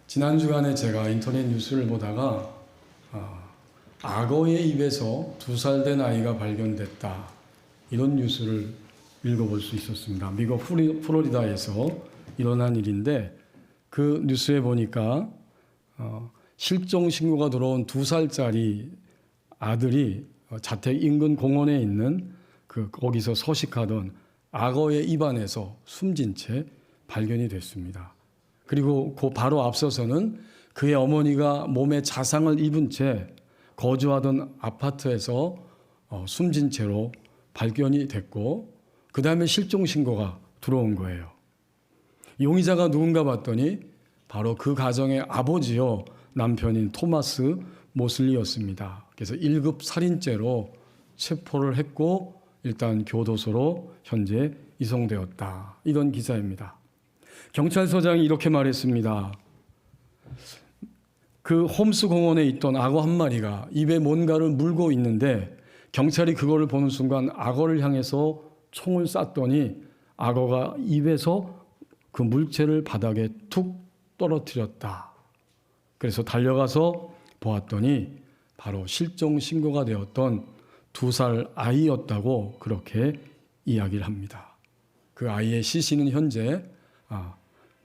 지난 주간에 제가 인터넷 뉴스를 보다가 악어의 입에서 2살 된 아이가 발견됐다, 이런 뉴스를 읽어볼 수 있었습니다. 미국 플로리다에서 일어난 일인데, 그 뉴스에 보니까 실종 신고가 들어온 2살짜리 아들이 자택 인근 공원에 있는 거기서 서식하던 악어의 입안에서 숨진 채 발견이 됐습니다. 그리고 그 바로 앞서서는 그의 어머니가 몸에 자상을 입은 채 거주하던 아파트에서 숨진 채로 발견이 됐고, 그 다음에 실종 신고가 들어온 거예요. 용의자가 누군가 봤더니 바로 그 가정의 아버지요, 남편인 토마스 모슬리였습니다. 그래서 1급 살인죄로 체포를 했고 일단 교도소로 현재 이송되었다, 이런 기사입니다. 경찰서장이 이렇게 말했습니다. 그 홈스 공원에 있던 악어 한 마리가 입에 뭔가를 물고 있는데 경찰이 그거를 보는 순간 악어를 향해서 총을 쐈더니 악어가 입에서 그 물체를 바닥에 툭 떨어뜨렸다. 그래서 달려가서 보았더니 바로 실종 신고가 되었던 2살 아이였다고 그렇게 이야기를 합니다. 그 아이의 시신은 현재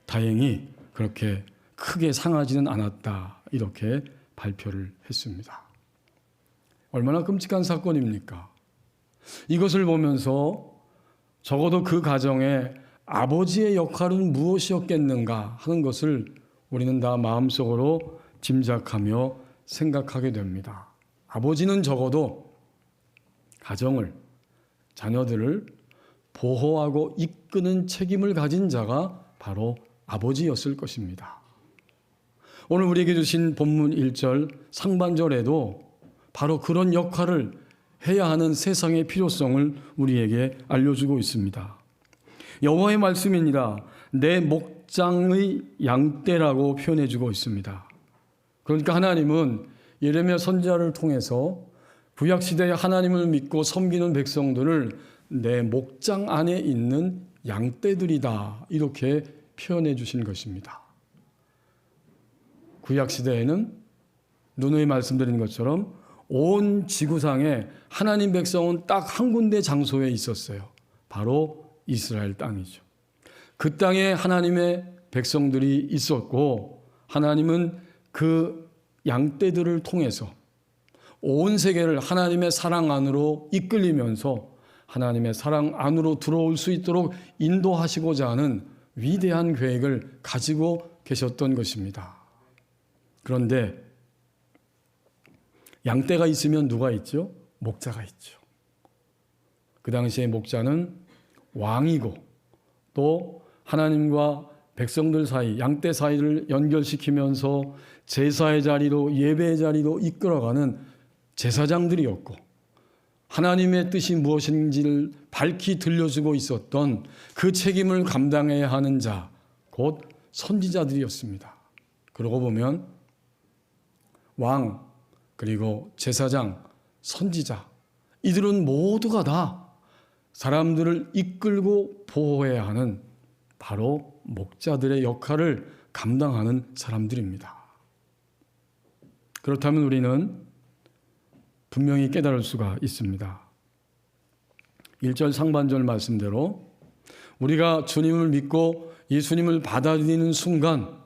다행히 그렇게 크게 상하지는 않았다, 이렇게 발표를 했습니다. 얼마나 끔찍한 사건입니까? 이것을 보면서 적어도 그 가정의 아버지의 역할은 무엇이었겠는가 하는 것을 우리는 다 마음속으로 짐작하며 생각하게 됩니다. 아버지는 적어도 가정을, 자녀들을 보호하고 이끄는 책임을 가진 자가 바로 아버지였을 것입니다. 오늘 우리에게 주신 본문 1절 상반절에도 바로 그런 역할을 해야 하는 세상의 필요성을 우리에게 알려주고 있습니다. 여호와의 말씀이니라 내 목장의 양떼라고 표현해주고 있습니다. 그러니까 하나님은 예레미야 선지자를 통해서 구약시대에 하나님을 믿고 섬기는 백성들을 내 목장 안에 있는 양떼들이다, 이렇게 표현해 주신 것입니다. 구약시대에는 누누이 말씀드린 것처럼 온 지구상에 하나님 백성은 딱 한 군데 장소에 있었어요. 바로 이스라엘 땅이죠. 그 땅에 하나님의 백성들이 있었고, 하나님은 그 양떼들을 통해서 온 세계를 하나님의 사랑 안으로 이끌리면서 하나님의 사랑 안으로 들어올 수 있도록 인도하시고자 하는 위대한 계획을 가지고 계셨던 것입니다. 그런데 양떼가 있으면 누가 있죠? 목자가 있죠. 그 당시에 목자는 왕이고 또 하나님과 백성들 사이, 양떼 사이를 연결시키면서 제사의 자리로, 예배의 자리로 이끌어가는 제사장들이었고, 하나님의 뜻이 무엇인지를 밝히 들려주고 있었던 그 책임을 감당해야 하는 자, 곧 선지자들이었습니다. 그러고 보면 왕, 그리고 제사장, 선지자, 이들은 모두가 다 사람들을 이끌고 보호해야 하는 바로 목자들의 역할을 감당하는 사람들입니다. 그렇다면 우리는 분명히 깨달을 수가 있습니다. 1절 상반절 말씀대로 우리가 주님을 믿고 예수님을 받아들이는 순간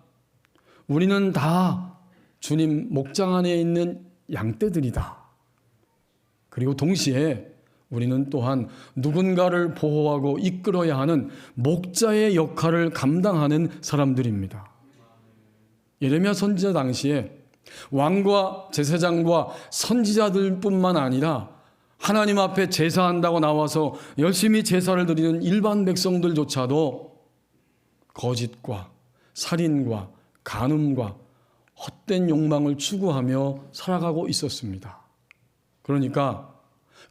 우리는 다 주님 목장 안에 있는 양떼들이다. 그리고 동시에 우리는 또한 누군가를 보호하고 이끌어야 하는 목자의 역할을 감당하는 사람들입니다. 예레미야 선지자 당시에 왕과 제사장과 선지자들뿐만 아니라 하나님 앞에 제사한다고 나와서 열심히 제사를 드리는 일반 백성들조차도 거짓과 살인과 간음과 헛된 욕망을 추구하며 살아가고 있었습니다. 그러니까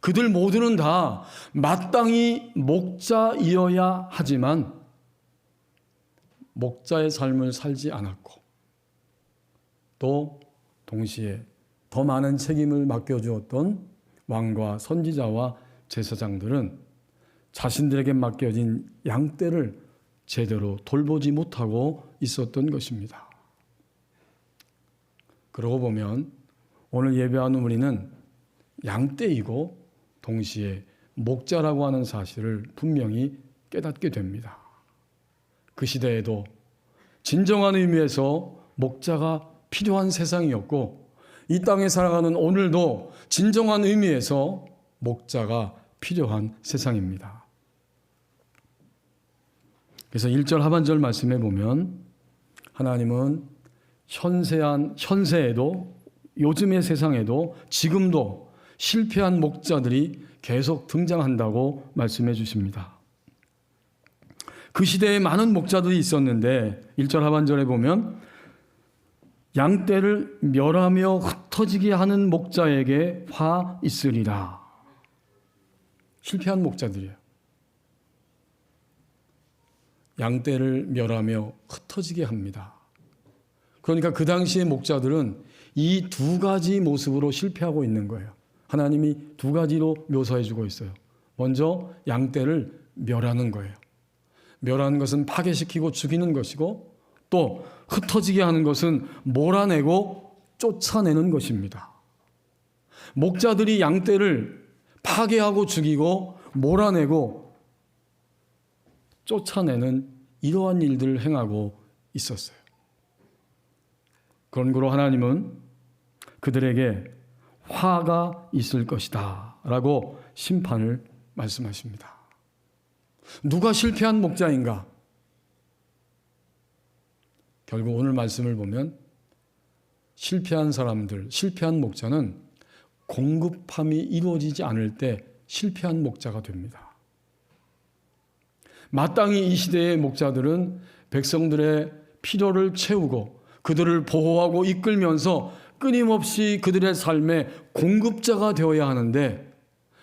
그들 모두는 다 마땅히 목자이어야 하지만 목자의 삶을 살지 않았고, 또 동시에 더 많은 책임을 맡겨주었던 왕과 선지자와 제사장들은 자신들에게 맡겨진 양떼를 제대로 돌보지 못하고 있었던 것입니다. 그러고 보면 오늘 예배하는 우리는 양떼이고 동시에 목자라고 하는 사실을 분명히 깨닫게 됩니다. 그 시대에도 진정한 의미에서 목자가 필요한 세상이었고 이 땅에 살아가는 오늘도 진정한 의미에서 목자가 필요한 세상입니다. 그래서 1절 하반절 말씀해 보면 하나님은 현세에도 요즘의 세상에도 지금도 실패한 목자들이 계속 등장한다고 말씀해 주십니다. 그 시대에 많은 목자들이 있었는데 1절 하반절에 보면 양떼를 멸하며 흩어지게 하는 목자에게 화 있으리라. 실패한 목자들이에요. 양떼를 멸하며 흩어지게 합니다. 그러니까 그 당시의 목자들은 이 두 가지 모습으로 실패하고 있는 거예요. 하나님이 두 가지로 묘사해 주고 있어요. 먼저 양떼를 멸하는 거예요. 멸하는 것은 파괴시키고 죽이는 것이고 또 흩어지게 하는 것은 몰아내고 쫓아내는 것입니다. 목자들이 양떼를 파괴하고 죽이고 몰아내고 쫓아내는 이러한 일들을 행하고 있었어요. 그런 거로 하나님은 그들에게 화가 있을 것이다 라고 심판을 말씀하십니다. 누가 실패한 목자인가? 결국 오늘 말씀을 보면 실패한 사람들, 실패한 목자는 공급함이 이루어지지 않을 때 실패한 목자가 됩니다. 마땅히 이 시대의 목자들은 백성들의 필요를 채우고 그들을 보호하고 이끌면서 끊임없이 그들의 삶의 공급자가 되어야 하는데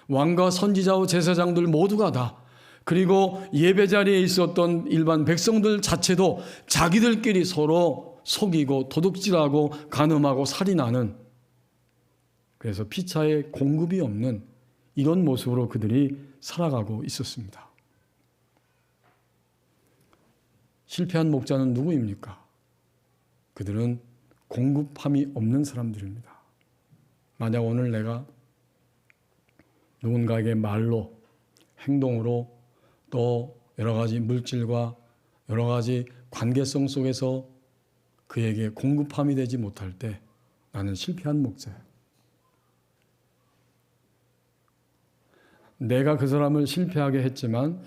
왕과 선지자와 제사장들 모두가 다 그리고 예배 자리에 있었던 일반 백성들 자체도 자기들끼리 서로 속이고 도둑질하고 간음하고 살인하는 그래서 피차에 공급이 없는 이런 모습으로 그들이 살아가고 있었습니다. 실패한 목자는 누구입니까? 그들은 공급함이 없는 사람들입니다. 만약 오늘 내가 누군가에게 말로, 행동으로 또 여러 가지 물질과 여러 가지 관계성 속에서 그에게 공급함이 되지 못할 때 나는 실패한 목자예요. 내가 그 사람을 실패하게 했지만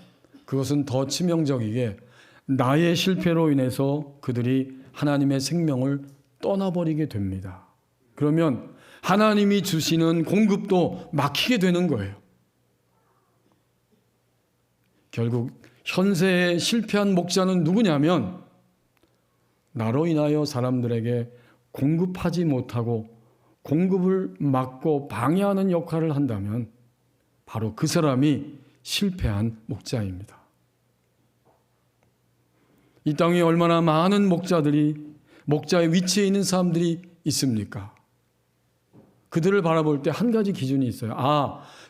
그것은 더 치명적이게 나의 실패로 인해서 그들이 하나님의 생명을 떠나버리게 됩니다. 그러면 하나님이 주시는 공급도 막히게 되는 거예요. 결국 현세에 실패한 목자는 누구냐면 나로 인하여 사람들에게 공급하지 못하고 공급을 막고 방해하는 역할을 한다면 바로 그 사람이 실패한 목자입니다. 이 땅에 얼마나 많은 목자의 위치에 있는 사람들이 있습니까? 그들을 바라볼 때 한 가지 기준이 있어요.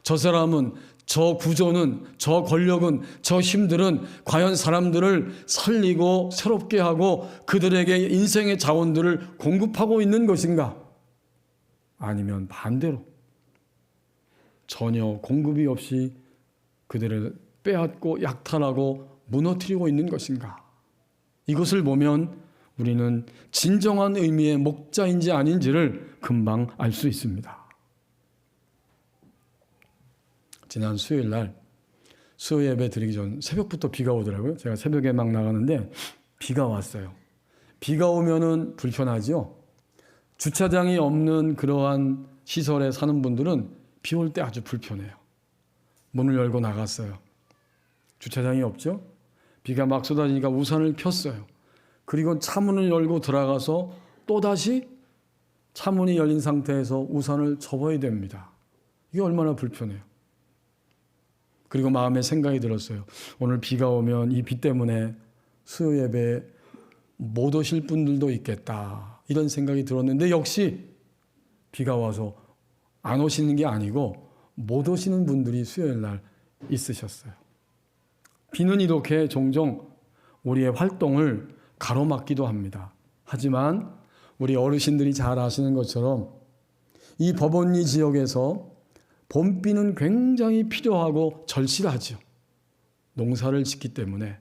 저 사람은, 저 구조는, 저 권력은, 저 힘들은 과연 사람들을 살리고 새롭게 하고 그들에게 인생의 자원들을 공급하고 있는 것인가? 아니면 반대로 전혀 공급이 없이 그들을 빼앗고 약탈하고 무너뜨리고 있는 것인가? 이것을 보면 우리는 진정한 의미의 목자인지 아닌지를 금방 알 수 있습니다. 지난 수요일 날 수요 예배 드리기 전 새벽부터 비가 오더라고요. 제가 새벽에 막 나가는데 비가 왔어요. 비가 오면은 불편하죠. 주차장이 없는 그러한 시설에 사는 분들은 비 올 때 아주 불편해요. 문을 열고 나갔어요. 주차장이 없죠. 비가 막 쏟아지니까 우산을 폈어요. 그리고 차문을 열고 들어가서 또다시 차문이 열린 상태에서 우산을 접어야 됩니다. 이게 얼마나 불편해요. 그리고 마음에 생각이 들었어요. 오늘 비가 오면 이 비 때문에 수요 예배에 못 오실 분들도 있겠다. 이런 생각이 들었는데 역시 비가 와서 안 오시는 게 아니고 못 오시는 분들이 수요일 날 있으셨어요. 비는 이렇게 종종 우리의 활동을 가로막기도 합니다. 하지만 우리 어르신들이 잘 아시는 것처럼 이 법원리 지역에서 봄비는 굉장히 필요하고 절실하죠. 농사를 짓기 때문에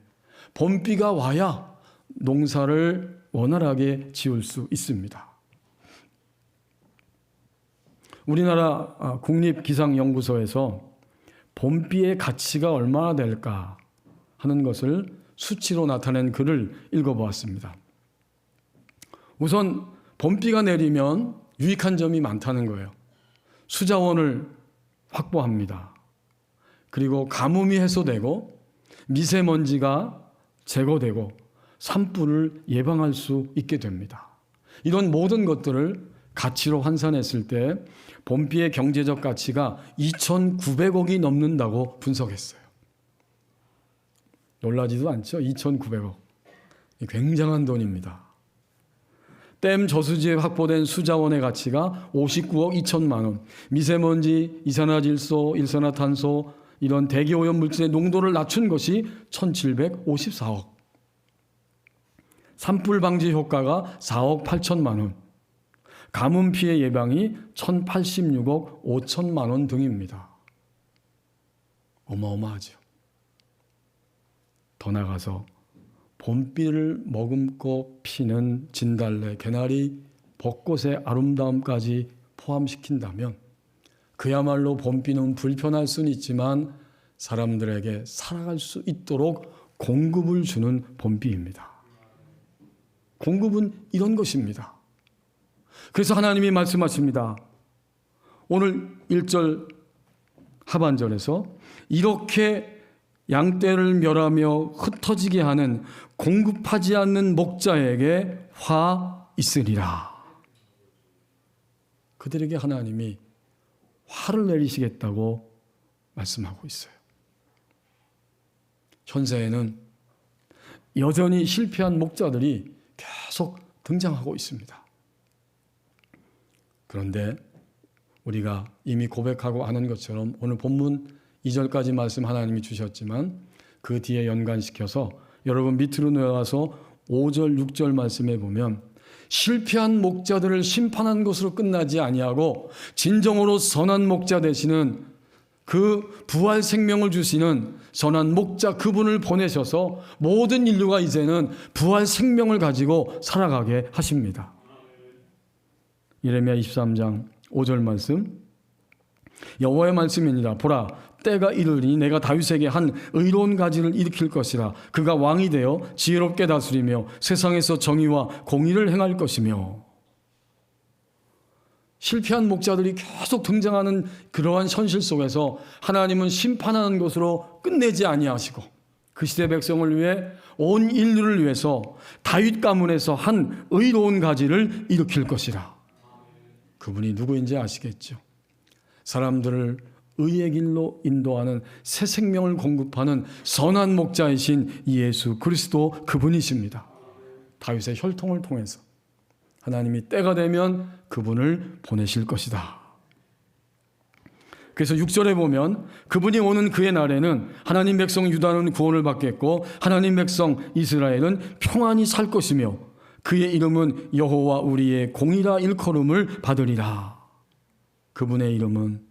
봄비가 와야 농사를 원활하게 지을 수 있습니다. 우리나라 국립기상연구소에서 봄비의 가치가 얼마나 될까 하는 것을 수치로 나타낸 글을 읽어보았습니다. 우선 봄비가 내리면 유익한 점이 많다는 거예요. 수자원을 확보합니다. 그리고 가뭄이 해소되고 미세먼지가 제거되고 산불을 예방할 수 있게 됩니다. 이런 모든 것들을 가치로 환산했을 때 봄비의 경제적 가치가 2,900억이 넘는다고 분석했어요. 놀라지도 않죠? 2,900억. 굉장한 돈입니다. 댐 저수지에 확보된 수자원의 가치가 59억 2천만 원, 미세먼지, 이산화질소, 일산화탄소 이런 대기오염 물질의 농도를 낮춘 것이 1,754억, 산불 방지 효과가 4억 8천만 원, 가뭄 피해 예방이 1,086억 5천만 원 등입니다. 어마어마하죠. 더 나아가서 봄비를 머금고 피는 진달래, 개나리, 벚꽃의 아름다움까지 포함시킨다면 그야말로 봄비는 불편할 수는 있지만 사람들에게 살아갈 수 있도록 공급을 주는 봄비입니다. 공급은 이런 것입니다. 그래서 하나님이 말씀하십니다. 오늘 1절 하반절에서 이렇게 양떼를 멸하며 흩어지게 하는 공급하지 않는 목자에게 화 있으리라. 그들에게 하나님이 화를 내리시겠다고 말씀하고 있어요. 현세에는 여전히 실패한 목자들이 계속 등장하고 있습니다. 그런데 우리가 이미 고백하고 아는 것처럼 오늘 본문 2절까지 말씀 하나님이 주셨지만 그 뒤에 연관시켜서 여러분 밑으로 내려가서 5절, 6절 말씀에 보면 실패한 목자들을 심판한 것으로 끝나지 아니하고 진정으로 선한 목자 되시는 그 부활 생명을 주시는 선한 목자 그분을 보내셔서 모든 인류가 이제는 부활 생명을 가지고 살아가게 하십니다. 예레미야 23장 5절 말씀, 여호와의 말씀이니라. 보라, 때가 이르리니 내가 다윗에게 한 의로운 가지를 일으킬 것이라. 그가 왕이 되어 지혜롭게 다스리며 세상에서 정의와 공의를 행할 것이며. 실패한 목자들이 계속 등장하는 그러한 현실 속에서 하나님은 심판하는 것으로 끝내지 아니하시고 그 시대 백성을 위해 온 인류를 위해서 다윗 가문에서 한 의로운 가지를 일으킬 것이라. 그분이 누구인지 아시겠죠? 사람들을 의의 길로 인도하는 새 생명을 공급하는 선한 목자이신 예수 그리스도 그분이십니다. 다윗의 혈통을 통해서 하나님이 때가 되면 그분을 보내실 것이다. 그래서 6절에 보면 그분이 오는 그의 날에는 하나님 백성 유다는 구원을 받겠고 하나님 백성 이스라엘은 평안히 살 것이며 그의 이름은 여호와 우리의 공의라 일컬음을 받으리라. 그분의 이름은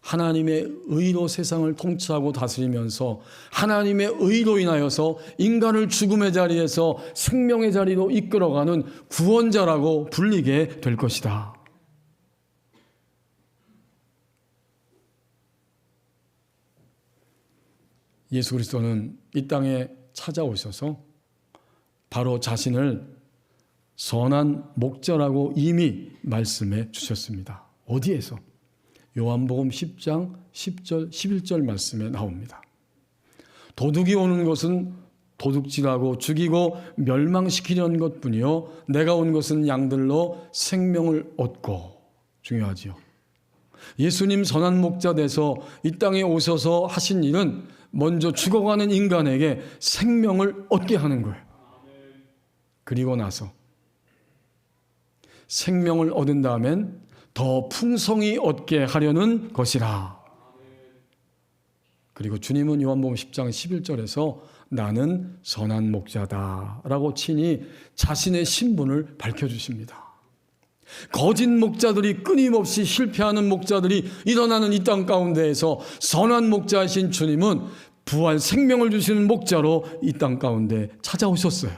하나님의 의로 세상을 통치하고 다스리면서 하나님의 의로 인하여서 인간을 죽음의 자리에서 생명의 자리로 이끌어가는 구원자라고 불리게 될 것이다. 예수 그리스도는 이 땅에 찾아오셔서 바로 자신을 선한 목자라고 이미 말씀해 주셨습니다. 어디에서? 요한복음 10장 10절 11절 말씀에 나옵니다. 도둑이 오는 것은 도둑질하고 죽이고 멸망시키려는 것뿐이요 내가 온 것은 양들로 생명을 얻고. 중요하지요. 예수님 선한 목자 돼서 이 땅에 오셔서 하신 일은 먼저 죽어가는 인간에게 생명을 얻게 하는 거예요. 그리고 나서 생명을 얻은 다음엔 더 풍성히 얻게 하려는 것이라. 그리고 주님은 요한복음 10장 11절에서 나는 선한 목자다라고 친히 자신의 신분을 밝혀주십니다. 거짓 목자들이 끊임없이 실패하는 목자들이 일어나는 이 땅 가운데에서 선한 목자이신 주님은 부활 생명을 주시는 목자로 이 땅 가운데 찾아오셨어요.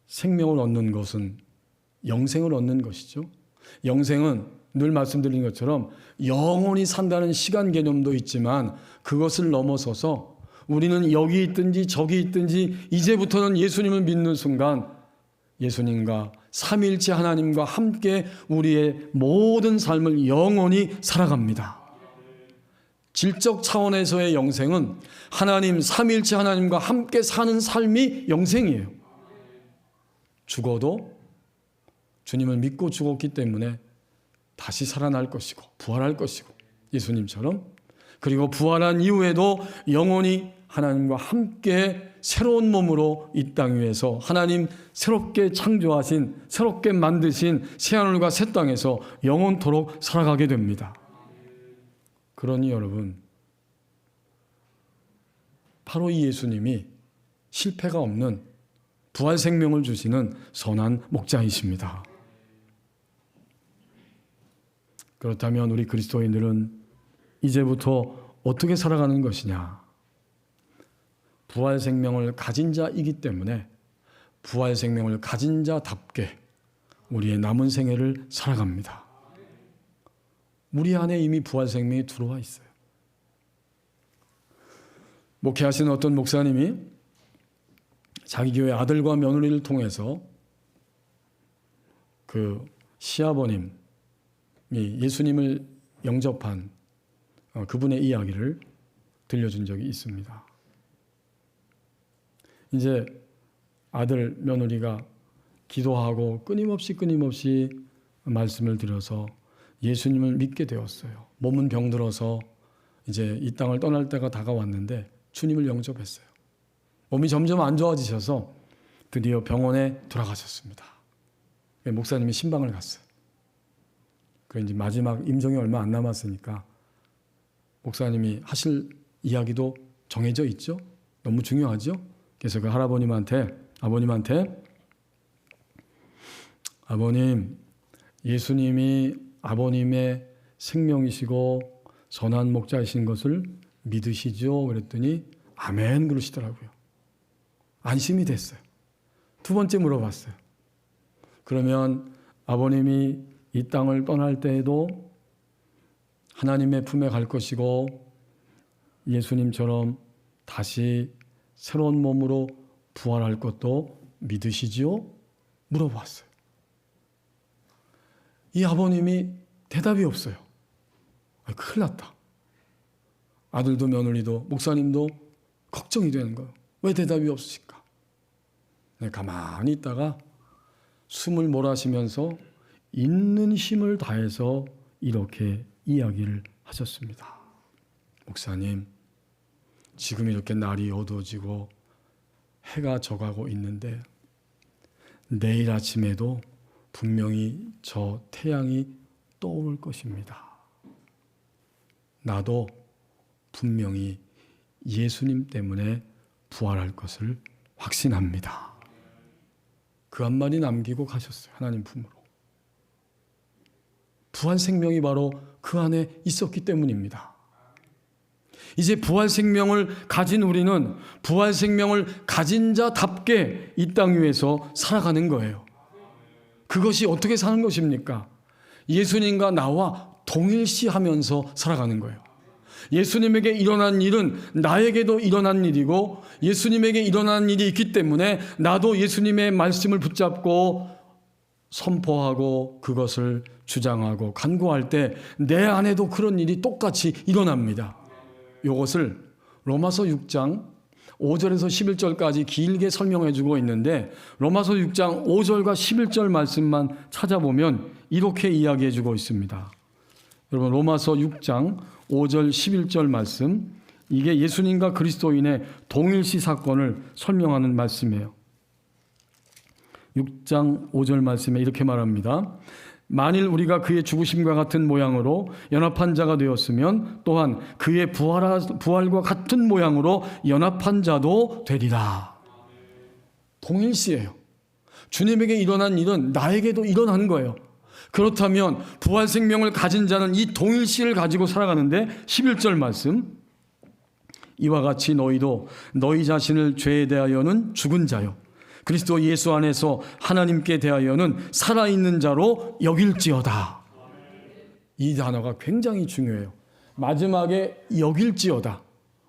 생명을 얻는 것은 영생을 얻는 것이죠. 영생은 늘 말씀드린 것처럼 영원히 산다는 시간 개념도 있지만 그것을 넘어서서 우리는 여기 있든지 저기 있든지 이제부터는 예수님을 믿는 순간 예수님과 삼위일체 하나님과 함께 우리의 모든 삶을 영원히 살아갑니다. 질적 차원에서의 영생은 하나님, 삼위일체 하나님과 함께 사는 삶이 영생이에요. 죽어도 주님을 믿고 죽었기 때문에 다시 살아날 것이고 부활할 것이고 예수님처럼, 그리고 부활한 이후에도 영원히 하나님과 함께 새로운 몸으로 이 땅 위에서 하나님 새롭게 창조하신, 새롭게 만드신 새하늘과 새 땅에서 영원토록 살아가게 됩니다. 그러니 여러분, 바로 이 예수님이 실패가 없는 부활 생명을 주시는 선한 목자이십니다. 그렇다면 우리 그리스도인들은 이제부터 어떻게 살아가는 것이냐? 부활 생명을 가진 자이기 때문에 부활 생명을 가진 자답게 우리의 남은 생애를 살아갑니다. 우리 안에 이미 부활 생명이 들어와 있어요. 목회하시는 어떤 목사님이 자기 교회 아들과 며느리를 통해서 그 시아버님이 예수님을 영접한 그분의 이야기를 들려준 적이 있습니다. 이제 아들, 며느리가 기도하고 끊임없이 말씀을 드려서 예수님을 믿게 되었어요. 몸은 병들어서 이제 이 땅을 떠날 때가 다가왔는데 주님을 영접했어요. 몸이 점점 안 좋아지셔서 드디어 병원에 돌아가셨습니다. 목사님이 신방을 갔어요. 그 이제 마지막 임종이 얼마 안 남았으니까 목사님이 하실 이야기도 정해져 있죠. 너무 중요하죠. 그래서 그 아버님한테 아버님, 예수님이 아버님의 생명이시고 선한 목자이신 것을 믿으시죠? 그랬더니 아멘 그러시더라고요. 안심이 됐어요. 두 번째 물어봤어요. 그러면 아버님이 이 땅을 떠날 때에도 하나님의 품에 갈 것이고 예수님처럼 다시 새로운 몸으로 부활할 것도 믿으시지요? 물어봤어요. 이 아버님이 대답이 없어요. 큰일 났다. 아들도 며느리도 목사님도 걱정이 되는 거예요. 왜 대답이 없으실까? 가만히 있다가 숨을 몰아쉬면서 있는 힘을 다해서 이렇게 이야기를 하셨습니다. 목사님, 지금 이렇게 날이 어두워지고 해가 져가고 있는데 내일 아침에도 분명히 저 태양이 떠오를 것입니다. 나도 분명히 예수님 때문에 부활할 것을 확신합니다. 그 한마디 남기고 가셨어요. 하나님 품으로. 부활 생명이 바로 그 안에 있었기 때문입니다. 이제 부활 생명을 가진 우리는 부활 생명을 가진 자답게 이 땅 위에서 살아가는 거예요. 그것이 어떻게 사는 것입니까? 예수님과 나와 동일시하면서 살아가는 거예요. 예수님에게 일어난 일은 나에게도 일어난 일이고 예수님에게 일어난 일이 있기 때문에 나도 예수님의 말씀을 붙잡고 선포하고 그것을 주장하고 간구할 때 내 안에도 그런 일이 똑같이 일어납니다. 이것을 로마서 6장 5절에서 11절까지 길게 설명해 주고 있는데 로마서 6장 5절과 11절 말씀만 찾아보면 이렇게 이야기해 주고 있습니다. 여러분, 로마서 6장 5절 11절 말씀, 이게 예수님과 그리스도인의 동일시 사건을 설명하는 말씀이에요. 6장 5절 말씀에 이렇게 말합니다. 만일 우리가 그의 죽으심과 같은 모양으로 연합한 자가 되었으면 또한 그의 부활과 같은 모양으로 연합한 자도 되리라. 동일시예요. 주님에게 일어난 일은 나에게도 일어난 거예요. 그렇다면 부활 생명을 가진 자는 이 동일시를 가지고 살아가는데 11절 말씀, 이와 같이 너희도 너희 자신을 죄에 대하여는 죽은 자요 그리스도 예수 안에서 하나님께 대하여는 살아있는 자로 여길지어다. 이 단어가 굉장히 중요해요. 마지막에 여길지어다.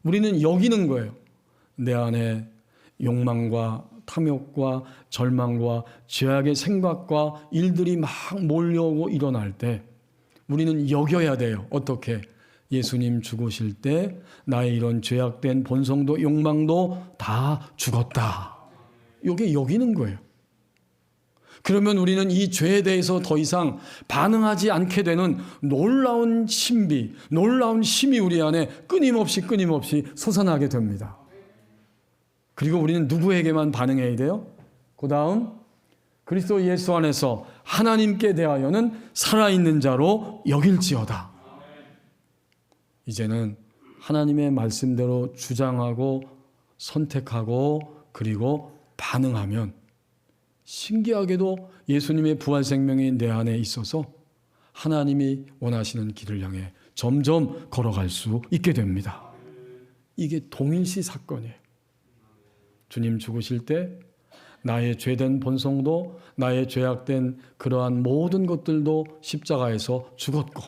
우리는 여기는 거예요. 내 안에 욕망과 탐욕과 절망과 죄악의 생각과 일들이 막 몰려오고 일어날 때 우리는 여겨야 돼요. 어떻게? 예수님 죽으실 때 나의 이런 죄악된 본성도 욕망도 다 죽었다. 이게 여기는 거예요. 그러면 우리는 이 죄에 대해서 더 이상 반응하지 않게 되는 놀라운 신비, 놀라운 힘이 우리 안에 끊임없이 솟아나게 됩니다. 그리고 우리는 누구에게만 반응해야 돼요? 그 다음 그리스도 예수 안에서 하나님께 대하여는 살아있는 자로 여길지어다. 이제는 하나님의 말씀대로 주장하고 선택하고 그리고 반응하면 신기하게도 예수님의 부활 생명이 내 안에 있어서 하나님이 원하시는 길을 향해 점점 걸어갈 수 있게 됩니다. 이게 동일시 사건이에요. 주님 죽으실 때 나의 죄된 본성도 나의 죄악된 그러한 모든 것들도 십자가에서 죽었고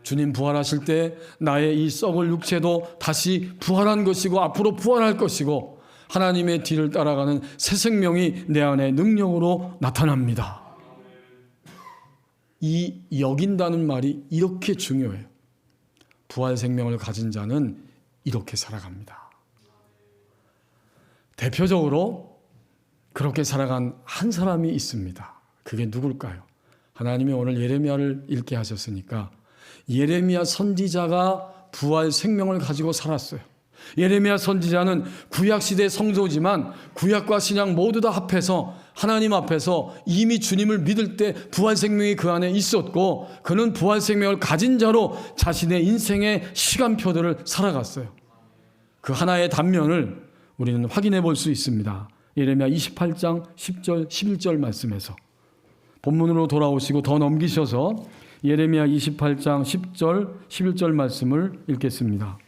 주님 부활하실 때 나의 이 썩을 육체도 다시 부활한 것이고 앞으로 부활할 것이고 하나님의 뒤를 따라가는 새 생명이 내 안에 능력으로 나타납니다. 이 여긴다는 말이 이렇게 중요해요. 부활 생명을 가진 자는 이렇게 살아갑니다. 대표적으로 그렇게 살아간 한 사람이 있습니다. 그게 누굴까요? 하나님이 오늘 예레미야를 읽게 하셨으니까 예레미야 선지자가 부활 생명을 가지고 살았어요. 예레미야 선지자는 구약시대 성도지만 구약과 신약 모두 다 합해서 하나님 앞에서 이미 주님을 믿을 때 부활 생명이 그 안에 있었고 그는 부활 생명을 가진 자로 자신의 인생의 시간표들을 살아갔어요. 그 하나의 단면을 우리는 확인해 볼 수 있습니다. 예레미야 28장 10절 11절 말씀에서 본문으로 돌아오시고 더 넘기셔서 예레미야 28장 10절 11절 말씀을 읽겠습니다.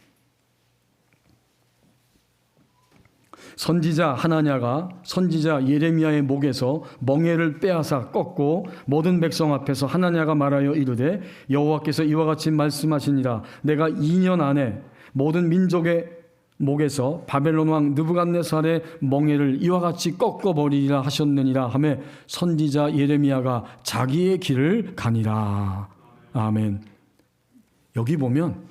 선지자 하나냐가 선지자 예레미야의 목에서 멍에를 빼앗아 꺾고 모든 백성 앞에서 하나냐가 말하여 이르되 여호와께서 이와 같이 말씀하시니라 내가 2년 안에 모든 민족의 목에서 바벨론 왕 느부갓네살의 멍에를 이와 같이 꺾어버리리라 하셨느니라 하며 선지자 예레미야가 자기의 길을 가니라. 아멘. 여기 보면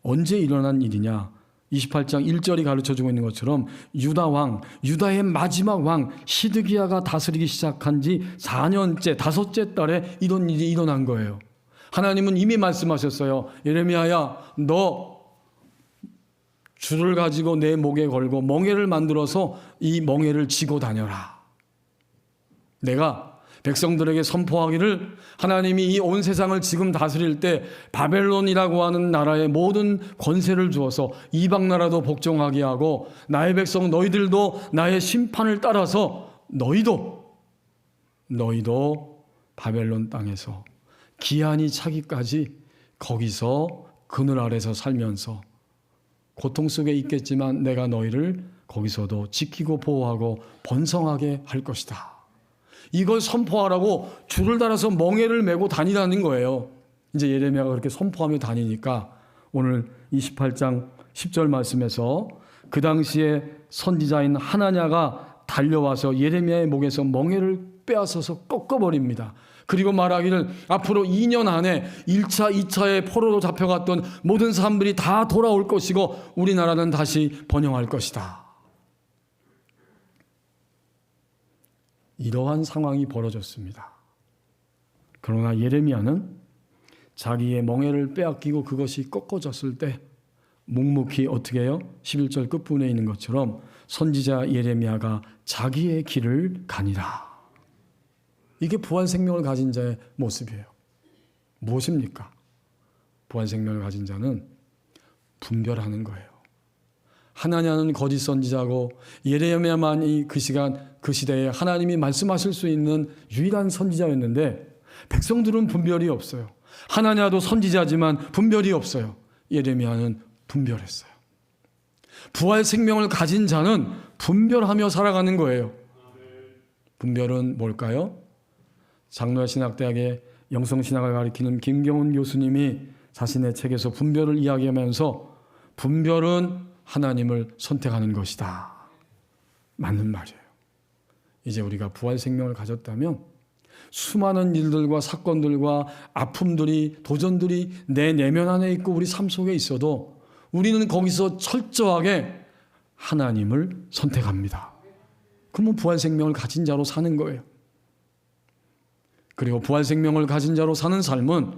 언제 일어난 일이냐? 28장 1절이 가르쳐주고 있는 것처럼 유다 왕, 유다의 마지막 왕 시드기야가 다스리기 시작한 지 4년째, 5째 달에 이런 일이 일어난 거예요. 하나님은 이미 말씀하셨어요. 예레미야야, 너 줄을 가지고 내 목에 걸고 멍에를 만들어서 이 멍에를 쥐고 다녀라. 내가 백성들에게 선포하기를 하나님이 이 온 세상을 지금 다스릴 때 바벨론이라고 하는 나라에 모든 권세를 주어서 이방 나라도 복종하게 하고 나의 백성 너희들도 나의 심판을 따라서 너희도 바벨론 땅에서 기한이 차기까지 거기서 그늘 아래서 살면서 고통 속에 있겠지만 내가 너희를 거기서도 지키고 보호하고 번성하게 할 것이다. 이걸 선포하라고 줄을 달아서 멍에를 메고 다니라는 거예요. 이제 예레미야가 그렇게 선포하며 다니니까 오늘 28장 10절 말씀에서 그 당시에 선지자인 하나냐가 달려와서 예레미야의 목에서 멍에를 빼앗아서 꺾어버립니다. 그리고 말하기를 앞으로 2년 안에 1차, 2차의 포로로 잡혀갔던 모든 사람들이 다 돌아올 것이고 우리나라는 다시 번영할 것이다. 이러한 상황이 벌어졌습니다. 그러나 예레미야는 자기의 멍에를 빼앗기고 그것이 꺾어졌을 때 묵묵히 어떻게 해요? 11절 끝부분에 있는 것처럼 선지자 예레미야가 자기의 길을 가니라. 이게 부활 생명을 가진 자의 모습이에요. 무엇입니까? 부활 생명을 가진 자는 분별하는 거예요. 하나냐는 거짓 선지자고 예레미야만이 그 시간 그 시대에 하나님이 말씀하실 수 있는 유일한 선지자였는데 백성들은 분별이 없어요. 하나냐도 선지자지만 분별이 없어요. 예레미야는 분별했어요. 부활 생명을 가진 자는 분별하며 살아가는 거예요. 분별은 뭘까요? 장로신학대학의 영성신학을 가리키는 김경훈 교수님이 자신의 책에서 분별을 이야기하면서 분별은 하나님을 선택하는 것이다. 맞는 말이에요. 이제 우리가 부활 생명을 가졌다면 수많은 일들과 사건들과 아픔들이 도전들이 내 내면 안에 있고 우리 삶 속에 있어도 우리는 거기서 철저하게 하나님을 선택합니다. 그러면 부활 생명을 가진 자로 사는 거예요. 그리고 부활 생명을 가진 자로 사는 삶은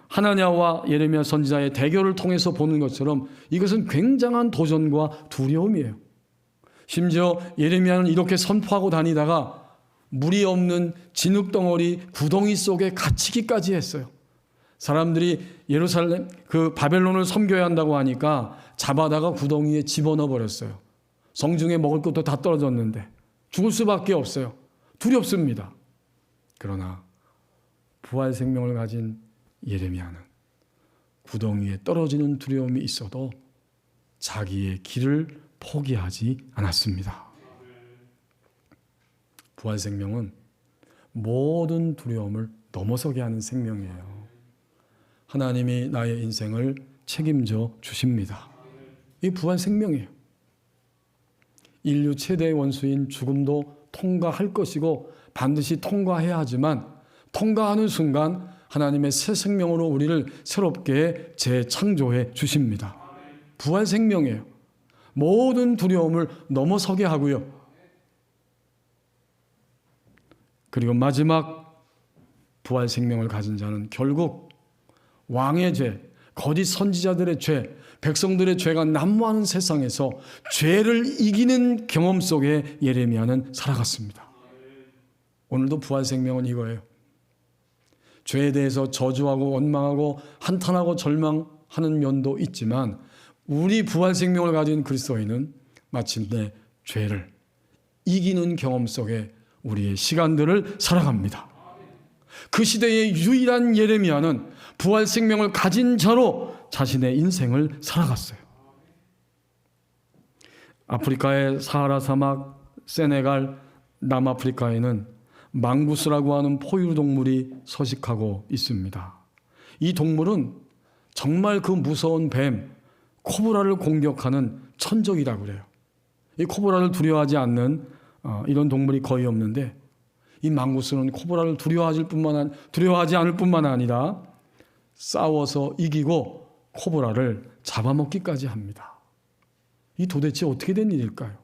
하나냐와 예레미야 선지자의 대결을 통해서 보는 것처럼 이것은 굉장한 도전과 두려움이에요. 심지어 예레미야는 이렇게 선포하고 다니다가 물이 없는 진흙덩어리 구덩이 속에 갇히기까지 했어요. 사람들이 예루살렘 그 바벨론을 섬겨야 한다고 하니까 잡아다가 구덩이에 집어넣어 버렸어요. 성중에 먹을 것도 다 떨어졌는데 죽을 수밖에 없어요. 두렵습니다. 그러나 부활 생명을 가진 예레미야는 구덩이에 떨어지는 두려움이 있어도 자기의 길을 포기하지 않았습니다. 부활 생명은 모든 두려움을 넘어서게 하는 생명이에요. 하나님이 나의 인생을 책임져 주십니다. 이 부활 생명이에요. 인류 최대의 원수인 죽음도 통과할 것이고 반드시 통과해야 하지만 통과하는 순간 하나님의 새 생명으로 우리를 새롭게 재창조해 주십니다. 부활 생명이에요. 모든 두려움을 넘어서게 하고요. 그리고 마지막 부활 생명을 가진 자는 결국 왕의 죄, 거짓 선지자들의 죄, 백성들의 죄가 난무하는 세상에서 죄를 이기는 경험 속에 예레미야는 살아갔습니다. 오늘도 부활 생명은 이거예요. 죄에 대해서 저주하고 원망하고 한탄하고 절망하는 면도 있지만 우리 부활 생명을 가진 그리스도인은 마침내 죄를 이기는 경험 속에 우리의 시간들을 살아갑니다. 그 시대의 유일한 예레미야는 부활 생명을 가진 자로 자신의 인생을 살아갔어요. 아프리카의 사하라 사막, 세네갈, 남아프리카에는 망구스라고 하는 포유동물이 서식하고 있습니다. 이 동물은 정말 그 무서운 뱀, 코브라를 공격하는 천적이라고 그래요. 이 코브라를 두려워하지 않는 이런 동물이 거의 없는데 이 망구스는 코브라를 두려워하지 않을 뿐만 아니라 싸워서 이기고 코브라를 잡아먹기까지 합니다. 이 도대체 어떻게 된 일일까요?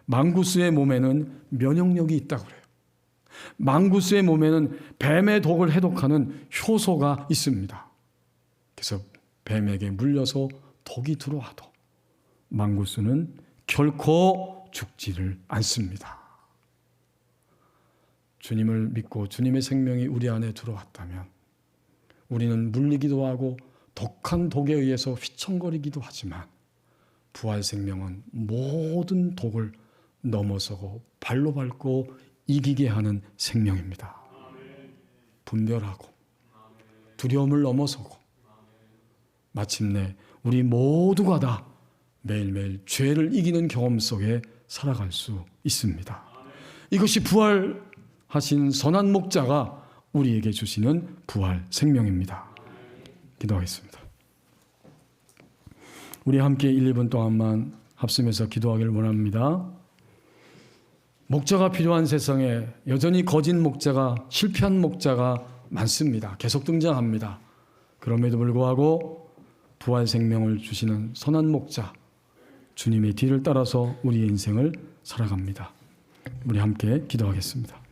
망구스의 몸에는 면역력이 있다고 그래요. 망구스의 몸에는 뱀의 독을 해독하는 효소가 있습니다. 그래서 뱀에게 물려서 독이 들어와도 망구스는 결코 죽지를 않습니다. 주님을 믿고 주님의 생명이 우리 안에 들어왔다면 우리는 물리기도 하고 독한 독에 의해서 휘청거리기도 하지만 부활 생명은 모든 독을 넘어서고 발로 밟고 이기게 하는 생명입니다. 분별하고 두려움을 넘어서고 마침내 우리 모두가 다 매일매일 죄를 이기는 경험 속에 살아갈 수 있습니다. 이것이 부활하신 선한 목자가 우리에게 주시는 부활 생명입니다. 기도하겠습니다. 우리 함께 1, 2분 동안만 합심해서 기도하기를 원합니다. 목자가 필요한 세상에 여전히 거짓 목자가, 실패한 목자가 많습니다. 계속 등장합니다. 그럼에도 불구하고 부활 생명을 주시는 선한 목자, 주님의 뒤를 따라서 우리의 인생을 살아갑니다. 우리 함께 기도하겠습니다.